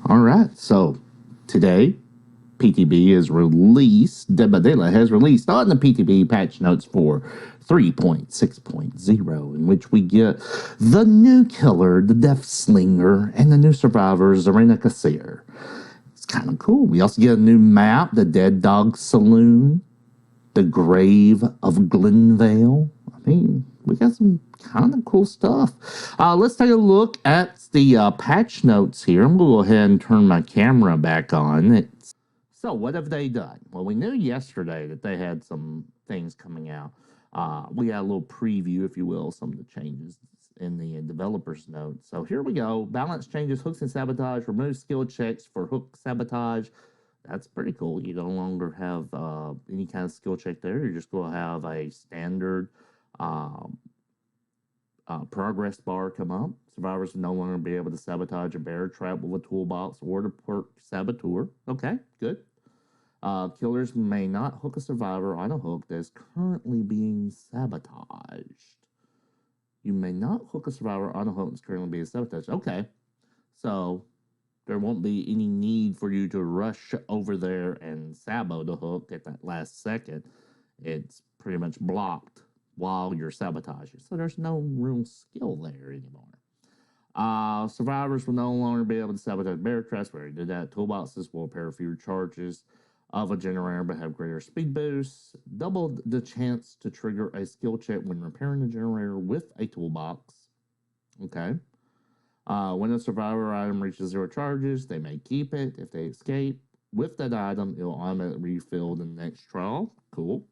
All right, so today PTB is released, Dead by Daylight has released on the PTB patch notes for 3.6.0, in which we get the new killer, the Deathslinger, and the new survivor, Zarina Kassir. It's kind of cool. We also get a new map, the Dead Dog Saloon, the Grave of Glenvale. I mean, we got some kind of cool stuff. Let's take a look at the patch notes here. I'm going to go ahead and turn my camera back on. So what have they done? Well, we knew yesterday that they had some things coming out. We got a little preview, if you will, some of the changes in the developer's notes. So here we go. Balance changes, hooks and sabotage. Remove skill checks for hook sabotage. That's pretty cool. You no longer have any kind of skill check there. You're just going to have a standard progress bar come up. Survivors will no longer be able to sabotage a bear trap with a toolbox or to perk saboteur. Okay, good. Killers may not hook a survivor on a hook that is currently being sabotaged. You may not hook a survivor on a hook that's currently being sabotaged. Okay, so there won't be any need for you to rush over there and sabo the hook at that last second. It's pretty much blocked while you're sabotaging. So there's no real skill there anymore. Survivors will no longer be able to sabotage bear traps. We already did that. Toolboxes will repair fewer charges of a generator but have greater speed boosts. Double the chance to trigger a skill check when repairing the generator with a toolbox. Okay. When a survivor item reaches 0 charges, they may keep it. If they escape with that item, it will automatically refill the next trial. Cool.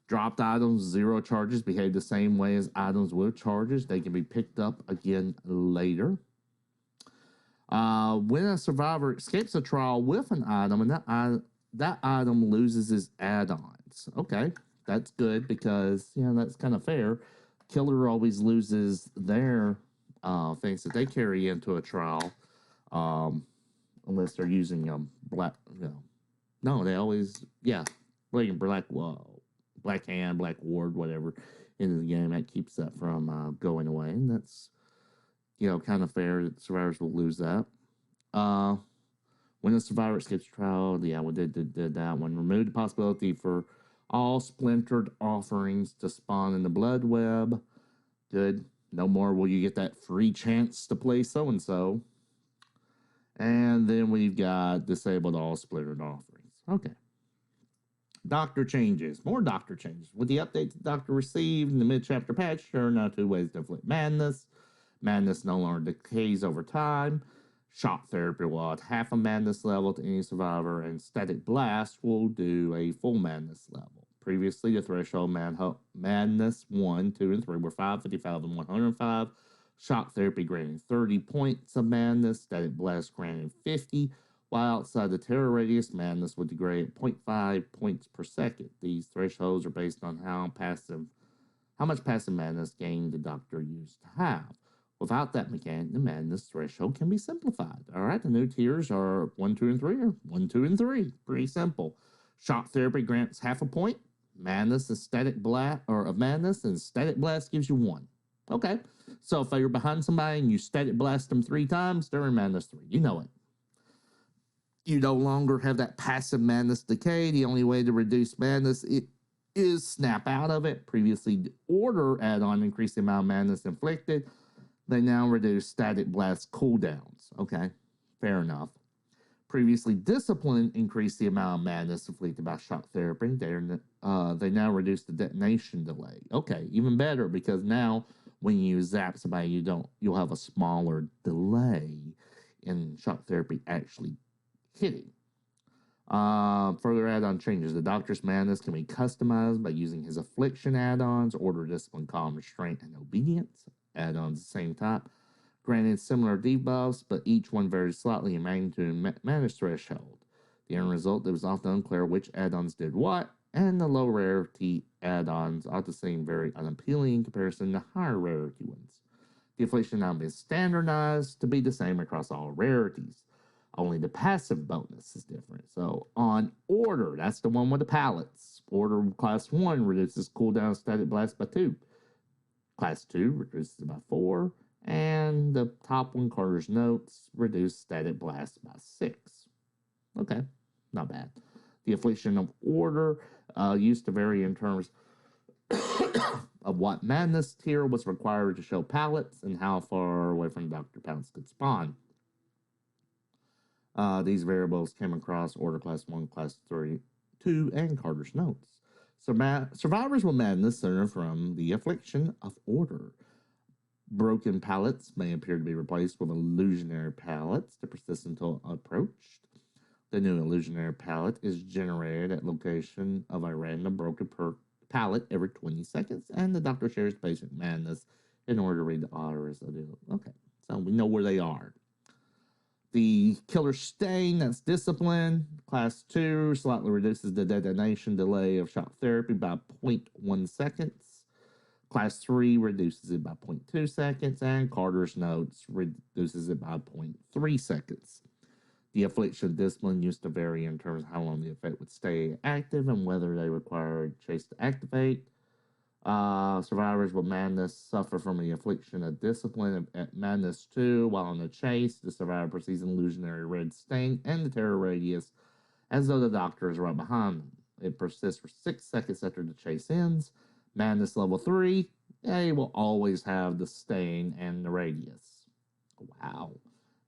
Dropped items, 0 charges, behave the same way as items with charges. They can be picked up again later. When a survivor escapes a trial with an item, and that item loses its add-ons. Okay, that's good because, that's kind of fair. Killer always loses their things that they carry into a trial, unless they're using black. No, they always black hand, black ward, whatever into the game that keeps that from going away, and that's kind of fair that survivors will lose that. When a survivor escapes trial, we did that one. Remove the possibility for all splintered offerings to spawn in the blood web. Good. No more will you get that free chance to play so-and-so. And then we've got disabled all splintered offerings. Okay. Doctor changes. More doctor changes. With the update the doctor received in the mid-chapter patch, there are now 2 ways to inflict madness. Madness no longer decays over time. Shock therapy will add half a madness level to any survivor, and static blast will do a full madness level. Previously, the threshold madness 1, 2, and 3 were 5, 55, and 105. Shock therapy granted 30 points of madness. Static blast granted 50. While outside the terror radius, madness would degrade at 0.5 points per second. These thresholds are based on how much passive madness gain the doctor used to have. Without that mechanic, the madness threshold can be simplified. All right, the new tiers are 1, 2, and 3, or 1, 2, and 3. Pretty simple. Shock therapy grants half a point. Madness and static blast, or madness and static blast gives you 1. Okay, so if you're behind somebody and you static blast them 3 times, they're in madness 3. You know it. You no longer have that passive madness decay. The only way to reduce madness is snap out of it. Previously, the order add-on increased the amount of madness inflicted. They now reduce static blast cooldowns. Okay, fair enough. Previously, discipline increased the amount of madness inflicted by shock therapy. They now reduce the detonation delay. Okay, even better, because now when you zap somebody, you'll have a smaller delay in shock therapy actually hitting. Further add-on changes. The Doctor's madness can be customized by using his affliction add-ons, order, discipline, calm, restraint, and obedience. Add-ons the same type. Granted similar debuffs, but each one varies slightly in magnitude and madness threshold. The end result, it was often unclear which add-ons did what, and the low rarity add-ons often seem very unappealing in comparison to higher rarity ones. The affliction now is standardized to be the same across all rarities. Only the passive bonus is different. So on order, that's the one with the pallets. Order class 1 reduces cooldown static blast by 2. Class 2 reduces by 4. And the top one, Carter's Notes, reduced static blast by 6. Okay, not bad. The affliction of order used to vary in terms of what madness tier was required to show pallets and how far away from Dr. Pallets could spawn. These variables came across Order Class 1, Class 3, 2, and Carter's Notes. Survivors with madness suffer from the affliction of order. Broken pallets may appear to be replaced with illusionary pallets to persist until approached. The new illusionary pallet is generated at location of a random broken pallet every 20 seconds, and the doctor shares basic madness in order to read the orders. Okay, so we know where they are. The killer stain, that's discipline. Class 2 slightly reduces the detonation delay of shock therapy by 0.1 seconds. Class 3 reduces it by 0.2 seconds, and Carter's Notes reduces it by 0.3 seconds. The affliction of discipline used to vary in terms of how long the effect would stay active and whether they required chase to activate. Survivors with madness suffer from the affliction of discipline at madness 2. While on the chase, the survivor perceives an illusionary red stain and the terror radius as though the doctor is right behind them. It persists for 6 seconds after the chase ends. Madness level 3, they will always have the stain and the radius. Wow.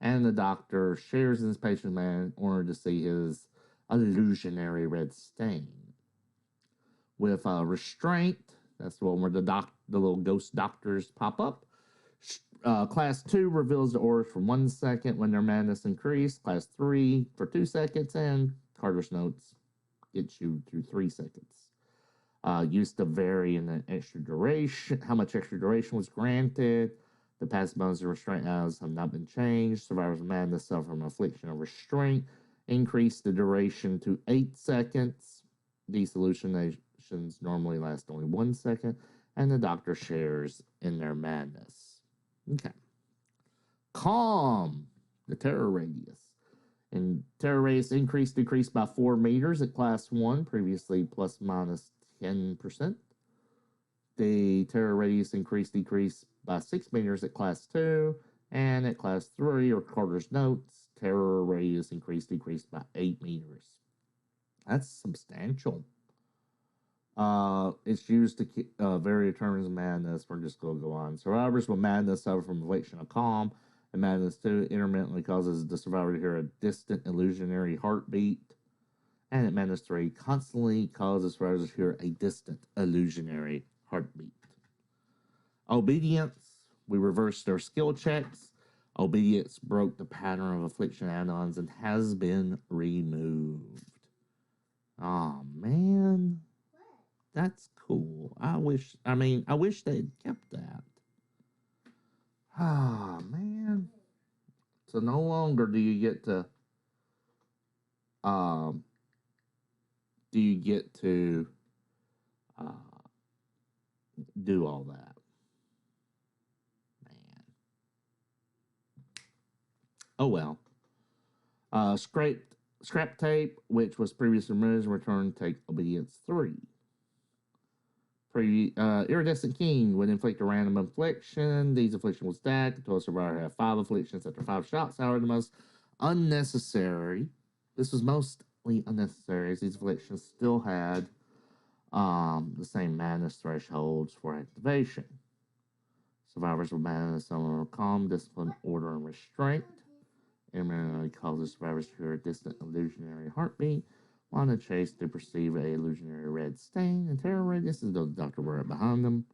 And the doctor shares his patient man in order to see his illusionary red stain. With restraint, that's the one where the little ghost doctors pop up. Class 2 reveals the orders for 1 second when their madness increased. Class 3 for 2 seconds, and Carter's Notes gets you through 3 seconds. Used to vary in the extra duration, how much extra duration was granted. The passive bonus and restraint addons have not been changed. Survivors of madness suffer from affliction of restraint. Increase the duration to 8 seconds. These hallucinations normally last only 1 second, and the doctor shares in their madness. Okay. Calm, the terror radius. And terror radius decreased by 4 meters at class 1, previously plus minus 10%. The terror radius decreased by 6 meters at class 2, and at class 3, or Carter's Notes, terror radius decreased by 8 meters. That's substantial. It's used to vary terms of madness. We're just going to go on. Survivors with madness suffer from affliction of calm, and madness 2 intermittently causes the survivor to hear a distant illusionary heartbeat. And at madness 3 constantly causes survivors to hear a distant illusionary heartbeat. Obedience, we reversed their skill checks. Obedience broke the pattern of affliction add-ons and has been removed. Oh man, that's cool. I wish they'd kept that. Ah man. So no longer do you get to do all that. Man. Oh well. Scrap tape, which was previously removed, returned take obedience 3. Iridescent King would inflict a random affliction. These afflictions will stack until a survivor had 5 afflictions after 5 shots. However, the most unnecessary. This was mostly unnecessary as these afflictions still had the same madness thresholds for activation. Survivors with madness on calm, discipline, order, and restraint. Intermittently causes survivors to hear a distant illusionary heartbeat. While on the chase, they perceive a illusionary red stain and terror radius as though the doctor were right behind them.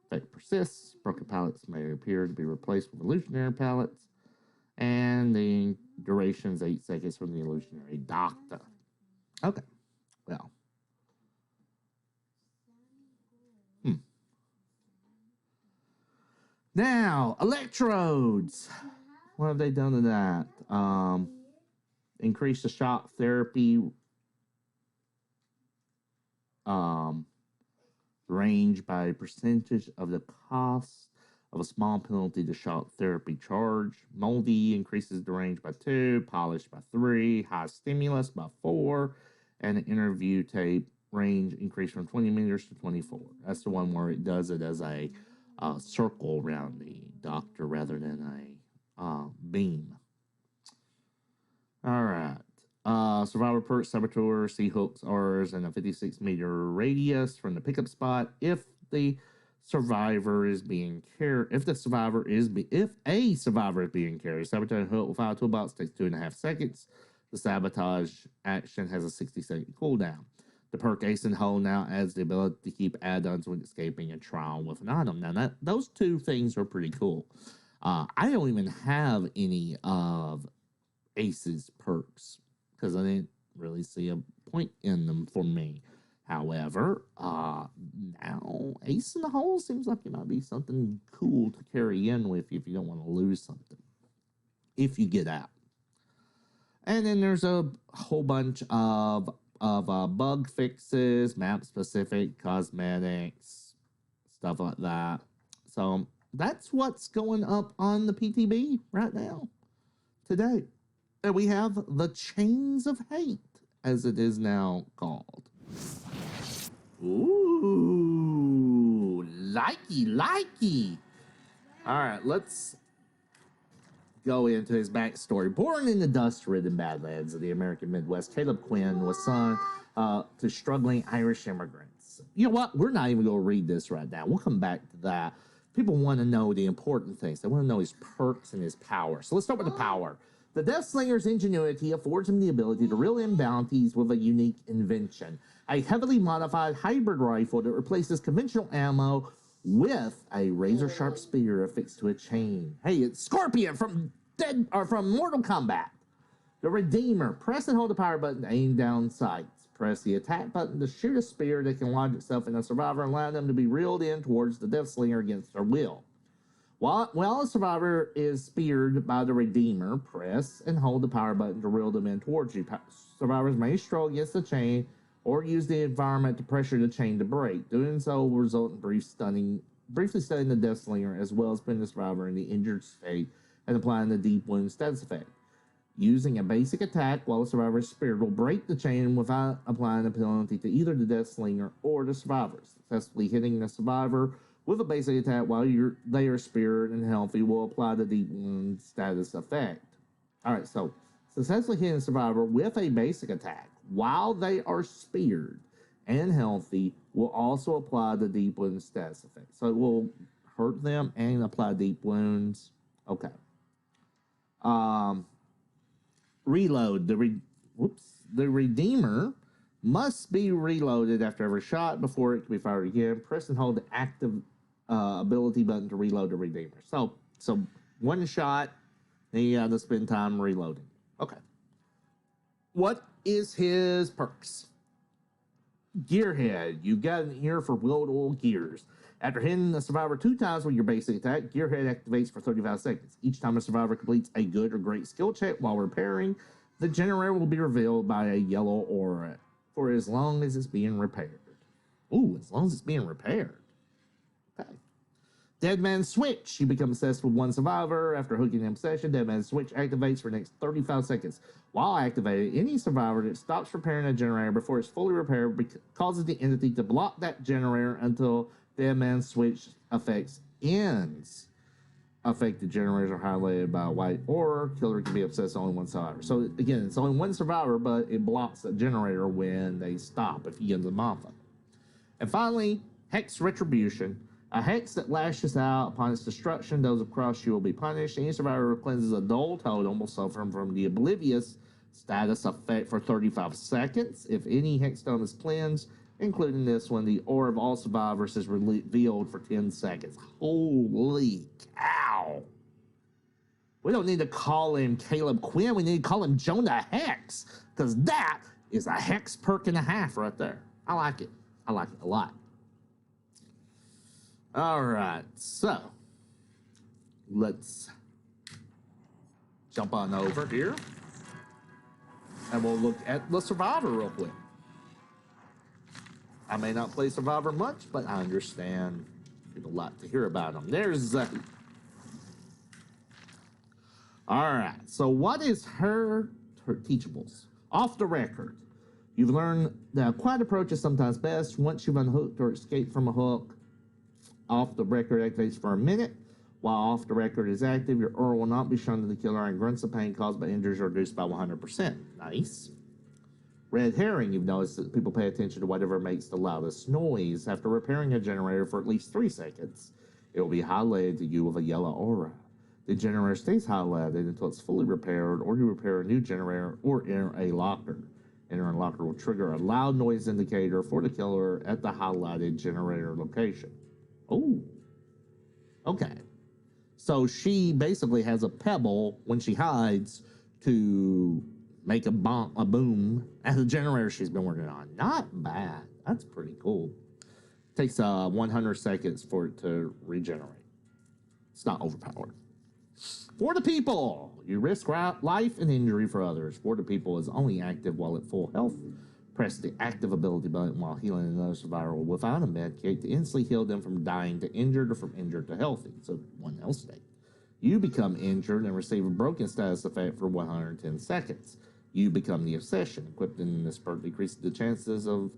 Effect persists. Broken pallets may appear to be replaced with illusionary pallets. And the duration is 8 seconds from the illusionary doctor. Okay. Well. Now, electrodes. What have they done to that? Increase the shock therapy range by a percentage of the cost of a small penalty to shock therapy charge. Moldy increases the range by 2, polished by 3, high stimulus by 4, and the interview tape range increased from 20 meters to 24. That's the one where it does it as a circle around the doctor rather than a beam. All right. Survivor perks, saboteur, sea hooks, R's, and a 56-meter radius from the pickup spot. If a survivor is being carried, sabotage hook will fire toolbox, takes 2.5 seconds. The sabotage action has a 60-second cooldown. The perk Ace and Hole now adds the ability to keep add-ons when escaping a trial with an item. Now, those two things are pretty cool. I don't even have any of Ace's perks because I didn't really see a point in them for me. However, now Ace in the Hole seems like it might be something cool to carry in with you if you don't want to lose something, if you get out. And then there's a whole bunch of bug fixes, map-specific cosmetics, stuff like that. So that's what's going up on the PTB right now, today. And we have the Chains of Hate, as it is now called. Ooh, likey. All right, let's go into his backstory. Born in the dust-ridden Badlands of the American Midwest, Caleb Quinn was son to struggling Irish immigrants. You know what? We're not even going to read this right now. We'll come back to that. People want to know the important things. They want to know his perks and his power. So let's start with the power. The Deathslinger's ingenuity affords him the ability to reel in bounties with a unique invention. A heavily modified hybrid rifle that replaces conventional ammo with a razor-sharp spear affixed to a chain. Hey, it's Scorpion from Mortal Kombat. The Redeemer. Press and hold the power button to aim down sights. Press the attack button to shoot a spear that can lodge itself in a survivor and allow them to be reeled in towards the Deathslinger against their will. While a survivor is speared by the Redeemer, press and hold the power button to reel them in towards you. Survivors may struggle against the chain or use the environment to pressure the chain to break. Doing so will result in briefly stunning the Deathslinger, as well as putting the survivor in the injured state and applying the deep wound status effect. Using a basic attack while the survivor is speared will break the chain without applying a penalty to either the Deathslinger or the survivors. Successfully hitting the survivor with a basic attack while they are speared and healthy will apply the deep wound status effect. Alright, so successfully hitting the survivor with a basic attack while they are speared and healthy will also apply the deep wound status effect. So it will hurt them and apply deep wounds. Okay. Reload. The Redeemer must be reloaded after every shot before it can be fired again. Press and hold the active ability button to reload the Redeemer. So one shot, then you have to spend time reloading. Okay. What is his perks? Gearhead. You got an ear for well-oiled gears. After hitting the survivor 2 times with your basic attack, Gearhead activates for 35 seconds. Each time a survivor completes a good or great skill check while repairing, the generator will be revealed by a yellow aura for as long as it's being repaired. Ooh, as long as it's being repaired. Okay. Dead Man Switch. You become obsessed with one survivor. After hooking in possession, Dead Man Switch activates for the next 35 seconds. While activated, any survivor that stops repairing a generator before it's fully repaired causes the entity to block that generator until Dead Man Switch effects ends. Affected generators are highlighted by a white aura. Killer can be obsessed with only one survivor. So again, it's only one survivor, but it blocks the generator when they stop if you get them off of it. And finally, Hex Retribution. A hex that lashes out upon its destruction. Those across you will be punished. Any survivor who cleanses a dull totem will suffer from the oblivious status effect for 35 seconds. If any hexstone is cleansed, including this one, the aura of all survivors is revealed for 10 seconds. Holy cow. We don't need to call him Caleb Quinn. We need to call him Jonah Hex, because that is a hex perk and a half right there. I like it. I like it a lot. All right, so let's jump on over here, and we'll look at the Survivor real quick. I may not play Survivor much, but I understand people like to hear about them. There's Zoe. All right, so what is her teachables? Off the record, you've learned that a quiet approach is sometimes best. Once you've unhooked or escaped from a hook, off the record activates for a minute. While off the record is active, your aura will not be shown to the killer, and grunts of pain caused by injuries are reduced by 100%. Nice. Red herring, you've noticed that people pay attention to whatever makes the loudest noise. After repairing a generator for at least 3 seconds, it will be highlighted to you with a yellow aura. The generator stays highlighted until it's fully repaired, or you repair a new generator or enter a locker. Entering a locker will trigger a loud noise indicator for the killer at the highlighted generator location. Oh, okay. So she basically has a pebble when she hides to make a boom at the generator she's been working on. Not bad. That's pretty cool. Takes 100 seconds for it to regenerate. It's not overpowered. For the people, you risk life and injury for others. For the people is only active while at full health. Press the active ability button while healing another survivor without a med kit to instantly heal them from dying to injured or from injured to healthy. So 1 health state. You become injured and receive a broken status effect for 110 seconds. You become the obsession. Equipped in this perk decreases the chances of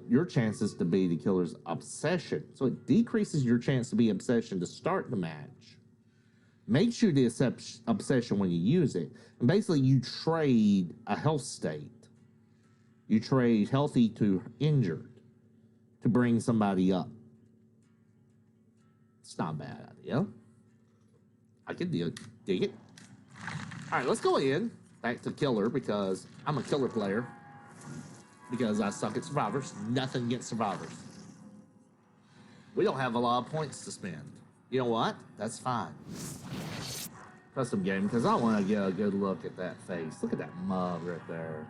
your chances to be the killer's obsession. So it decreases your chance to be obsession to start the match. Makes you the obsession when you use it. And basically you trade a health state. You trade healthy to injured to bring somebody up. It's not a bad idea. I can dig it. All right, let's go in back to killer because I'm a killer player. Because I suck at survivors. Nothing against survivors. We don't have a lot of points to spend. You know what? That's fine. Custom game, because I want to get a good look at that face. Look at that mug right there.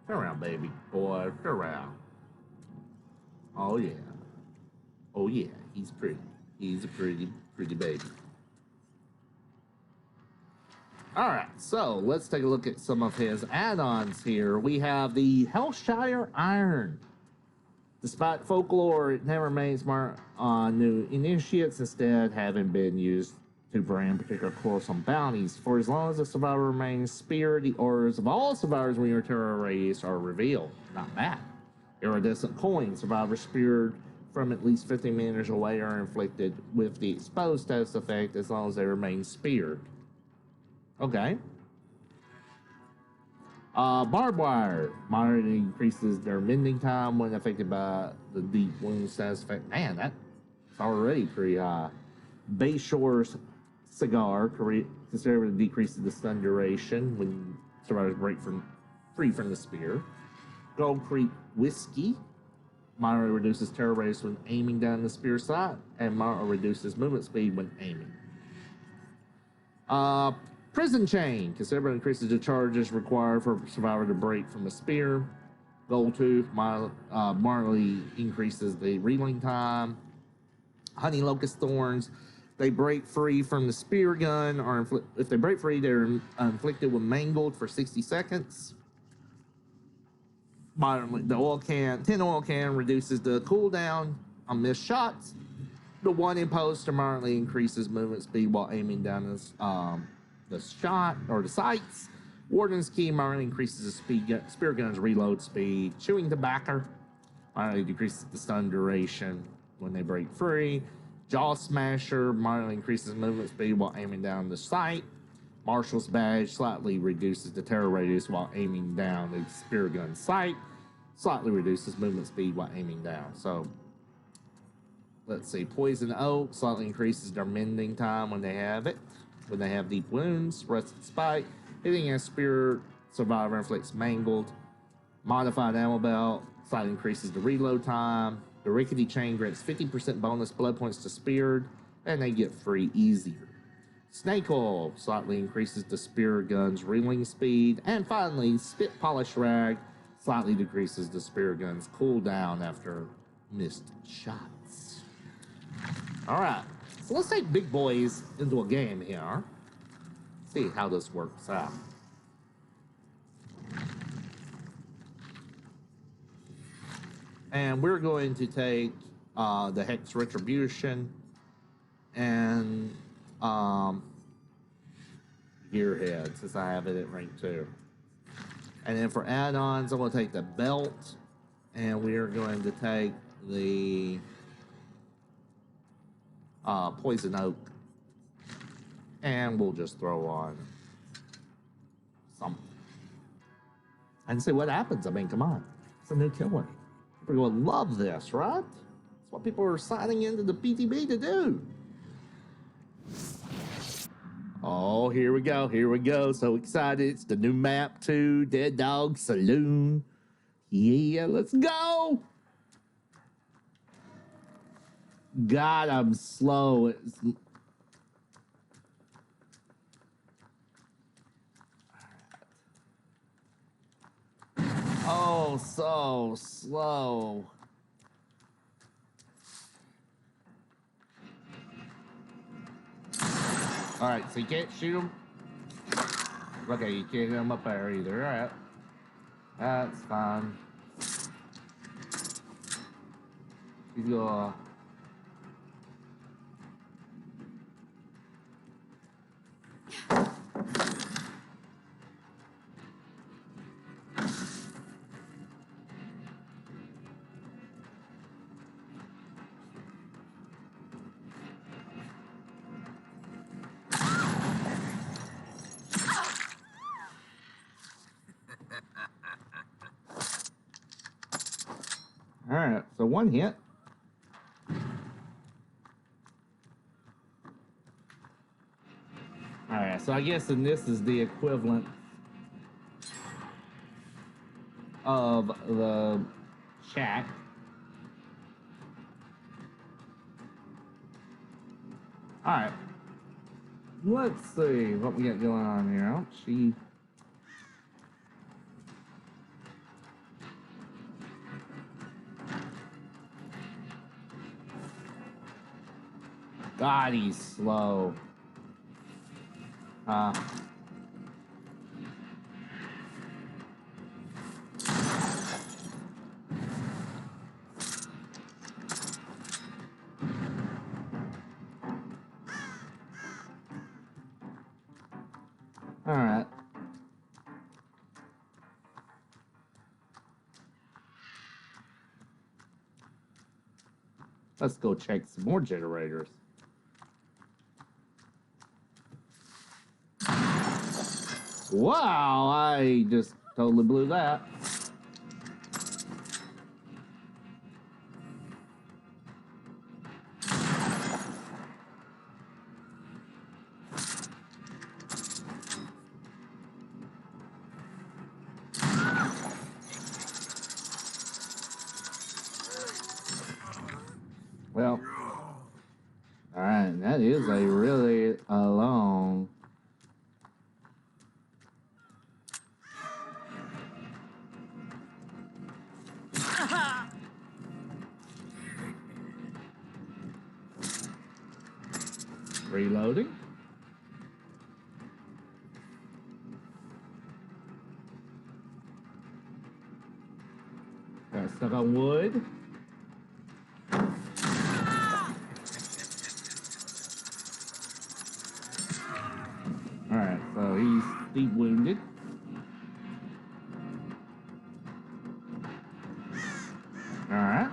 Turn around, baby boy. Turn around. Oh, yeah. Oh, yeah. He's pretty. He's a pretty baby. All right, so let's take a look at some of his add-ons here. We have the Hellshire Iron. Despite folklore, it never remains marked on new initiates, instead having been used to brand particular quarrelsome bounties. For as long as the survivor remains speared, the auras of all survivors when you enter a radius are revealed. Not bad. Iridescent coins. Survivors speared from at least 50 meters away are inflicted with the exposed status effect as long as they remain speared. Okay. Barbed wire. Moderately increases their mending time when affected by the deep wound status effect. Man, that's already pretty high. Bayshore's cigar considerably decreases the stun duration when survivors break free from the spear. Gold Creek whiskey moderately reduces terror radius when aiming down the spear sight, and moderately reduces movement speed when aiming. Prison chain considerably increases the charges required for a survivor to break from a spear. Gold tooth moderately increases the reeling time. Honey locust thorns. They break free from the spear gun, or if they break free, they're inflicted with mangled for 60 seconds. The 10 oil can reduces the cooldown on missed shots. The 1 imposter moderately increases movement speed while aiming down the shot or the sights. Warden's key moderately increases the spear gun's reload speed. Chewing tobacco moderately decreases the stun duration when they break free. Jaw Smasher moderately increases movement speed while aiming down the sight. Marshal's Badge slightly reduces the terror radius while aiming down the spear gun sight. Slightly reduces movement speed while aiming down. So, let's see. Poison Oak slightly increases their mending time when they have it. When they have deep wounds. Rusted Spike. Hitting a spear survivor inflicts mangled. Modified Ammo Belt slightly increases the reload time. The Rickety Chain grants 50% bonus blood points to speared, and they get free easier. Snake Oil slightly increases the spear gun's reeling speed. And finally, Spit Polish Rag slightly decreases the spear gun's cooldown after missed shots. All right, so let's take big boys into a game here. See how this works out. And we're going to take the Hex Retribution and Gearhead, since I have it at rank 2. And then for add-ons, I'm going to take the Belt, and we are going to take the poison oak. And we'll just throw on some and see what happens. I mean, come on. It's a new killer. People are going to love this, right? That's what people are signing into the PTB to do. Oh, here we go. Here we go. So excited. It's the new map too. Dead Dog Saloon. Yeah, let's go. God, I'm slow. Oh, so slow. All right, so you can't shoot him. Okay, you can't hit him up there either. All right, that's fine. He's gonna. All right, so one hit. All right, so I guess this is the equivalent of the shack. All right, let's see what we got going on here. Oh, she. God, he's slow. All right. Let's go check some more generators. Wow, I just totally blew that. Well, all right, that is a really long. Reloading. Got stuck on wood. All right, so he's deep wounded. All right.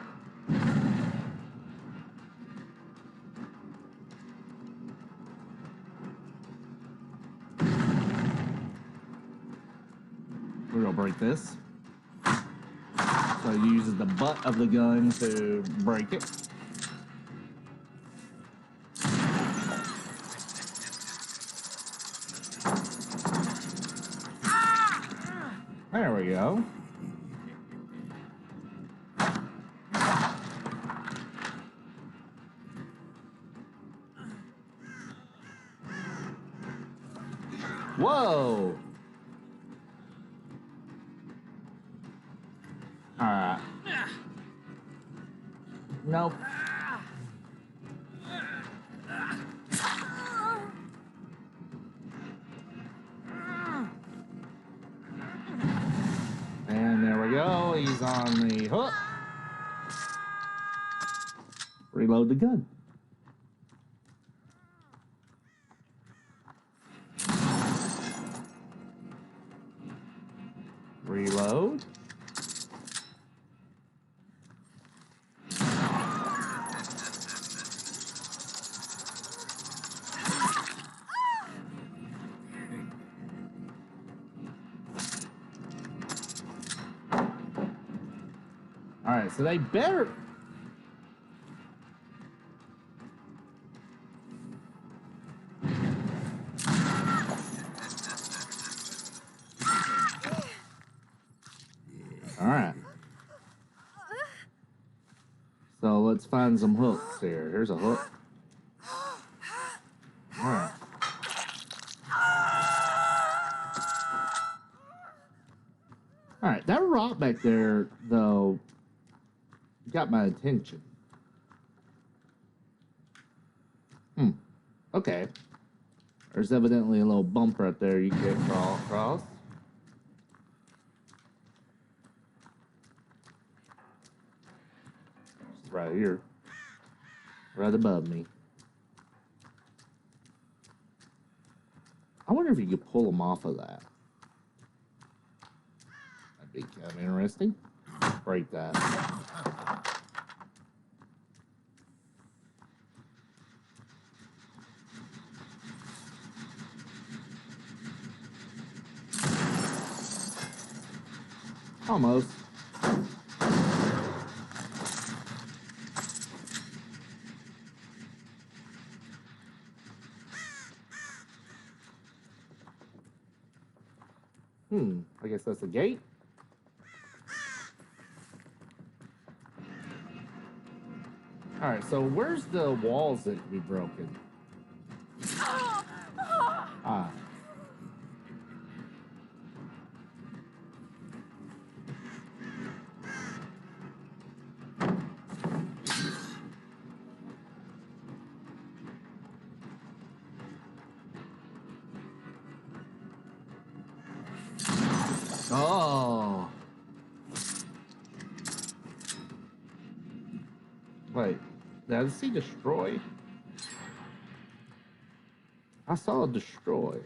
We're gonna break this. So he uses the butt of the gun to break it. There we go. Whoa! All right. Nope. And there we go. He's on the hook. Reload the gun. Reload. So they better... Alright. So let's find some hooks here. Here's a hook. Alright. Alright, that rock back there, though, got my attention. Okay. There's evidently a little bump right there you can't crawl across. It's right here. Right above me. I wonder if you could pull them off of that. That'd be kind of interesting. Break that. Almost. I guess that's a gate. Alright, so where's the walls that can be broken? Ah. Oh. Wait, did I see destroy? I saw a destroy.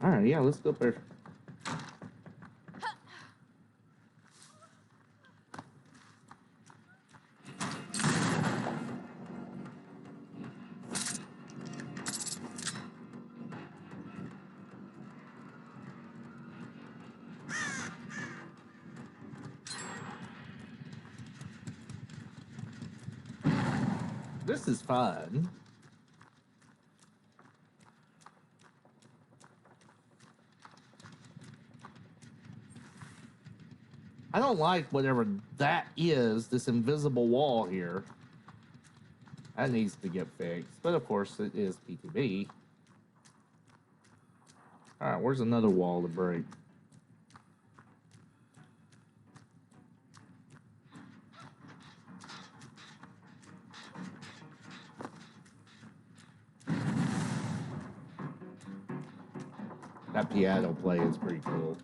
Alright, yeah, let's go up there. This is fun. I don't like whatever that is, this invisible wall here. That needs to get fixed, but of course it is PTB. Alright, where's another wall to break? That piano play is pretty cool.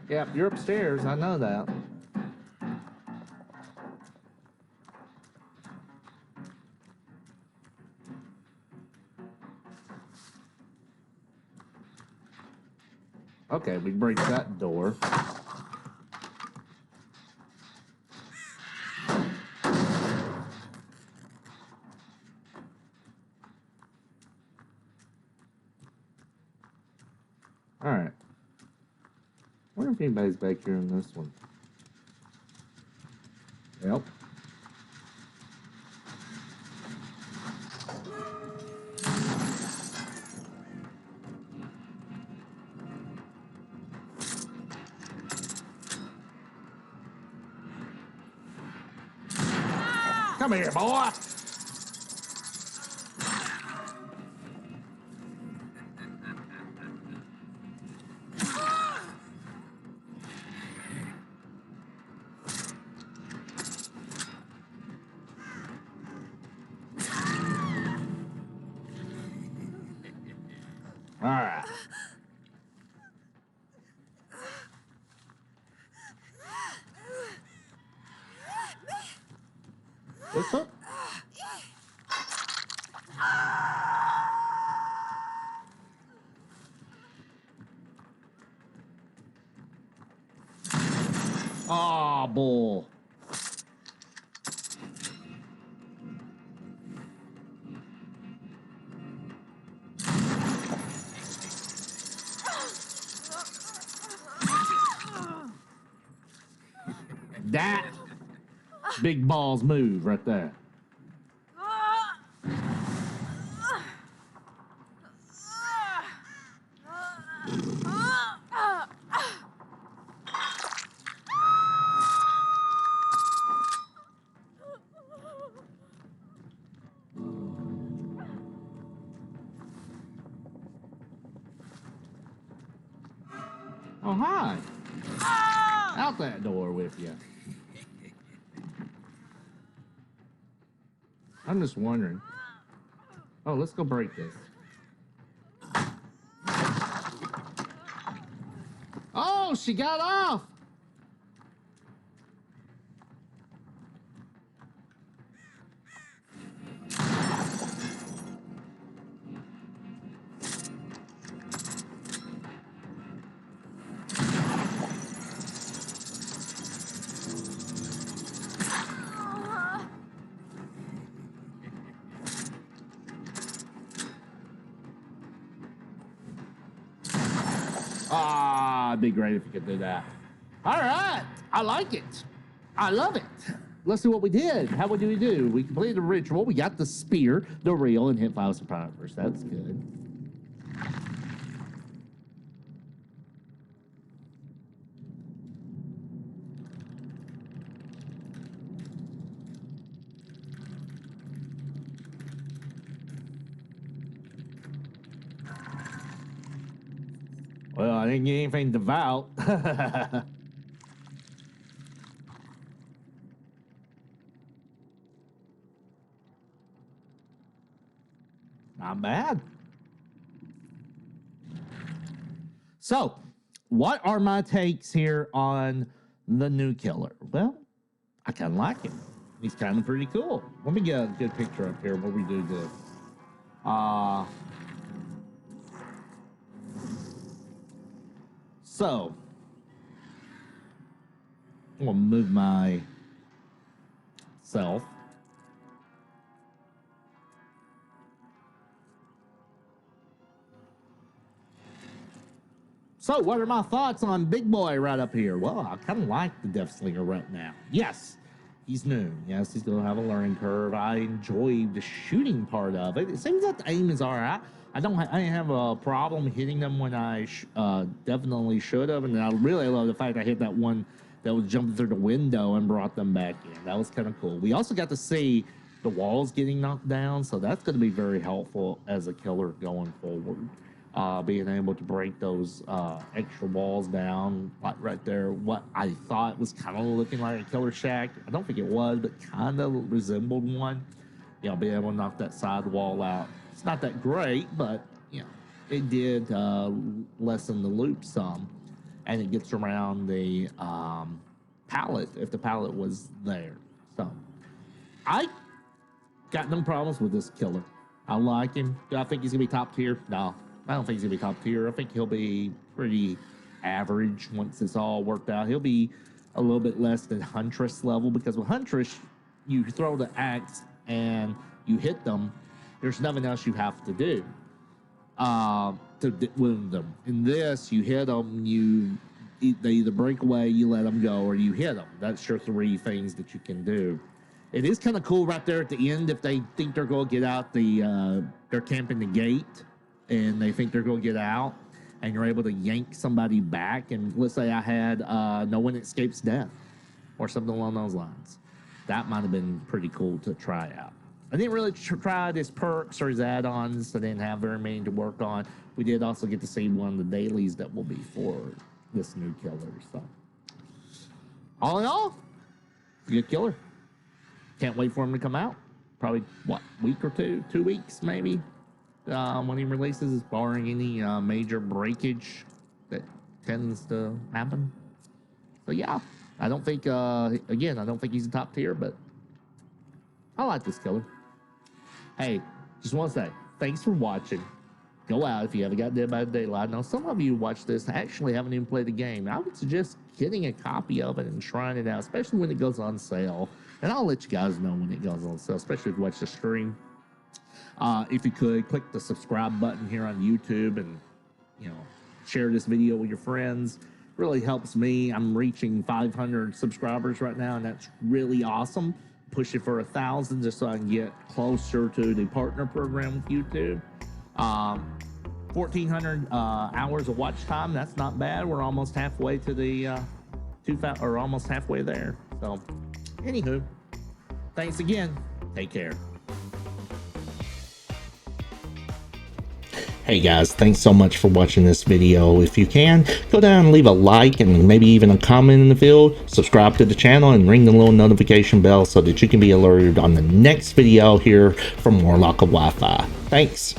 Yep, you're upstairs, I know that. Okay, we break that door. Alright. I wonder if anybody's back here in this one. Yep. Come here, boy! Alright. What's up? Oh, bull. That big balls move right there. Oh, hi. Out that door with you. I'm just wondering. Oh, let's go break this. Oh, she got off. Ah, it'd be great if you could do that. All right, I like it. I love it. Let's see what we did. How did we do? We completed the ritual. We got the spear, the reel, and hit 5 survivors. That's good. Well, I didn't get anything devout. Not bad. So, what are my takes here on the new killer? Well, I kind of like him. He's kind of pretty cool. Let me get a good picture up here while we do this. So, I'm going to move myself. So, what are my thoughts on Big Boy right up here? Well, I kind of like the Deathslinger right now. Yes, he's new. Yes, he's going to have a learning curve. I enjoy the shooting part of it. It seems that the aim is all right. I didn't have a problem hitting them when I definitely should have. And I really love the fact I hit that one that was jumping through the window and brought them back in. That was kind of cool. We also got to see the walls getting knocked down. So that's going to be very helpful as a killer going forward. Being able to break those extra walls down, like right there, what I thought was kind of looking like a killer shack. I don't think it was, but kind of resembled one. You know, being able to knock that side wall out. It's not that great, but you know, it did lessen the loop some, and it gets around the pallet if the pallet was there. So I got no problems with this killer. I like him. Do I think he's gonna be top tier? No. I don't think he's gonna be top tier. I think he'll be pretty average once it's all worked out. He'll be a little bit less than Huntress level, because with Huntress, you throw the axe and you hit them. There's nothing else you have to do to wound them. In this, you hit them, they either break away, you let them go, or you hit them. That's your 3 things that you can do. It is kind of cool right there at the end if they think they're going to get out they're camping the gate and they think they're going to get out, and you're able to yank somebody back. And let's say I had no one escapes death or something along those lines. That might have been pretty cool to try out. I didn't really try his perks or his add-ons. I didn't have very many to work on. We did also get to see one of the dailies that will be for this new killer. So, all in all, good killer. Can't wait for him to come out. Probably, week or 2 weeks maybe, when he releases, barring any major breakage that tends to happen. So, yeah, I don't think, again, I don't think he's a top tier, but I like this killer. Hey, just want to say, thanks for watching. go out if you haven't got Dead by Daylight. Now, some of you watch this actually haven't even played the game. I would suggest getting a copy of it and trying it out, especially when it goes on sale. And I'll let you guys know when it goes on sale, especially if you watch the stream. If you could, click the subscribe button here on YouTube and, share this video with your friends. Really helps me. I'm reaching 500 subscribers right now, and that's really awesome. Push it for 1,000 just so I can get closer to the partner program with YouTube. 1,400 hours of watch time. That's not bad. We're almost halfway to the almost halfway there. So, anywho, thanks again. Take care. Hey guys, thanks so much for watching this video. If you can, go down and leave a like and maybe even a comment in the field. Subscribe to the channel and ring the little notification bell so that you can be alerted on the next video here from Warlock of Wi-Fi. Thanks.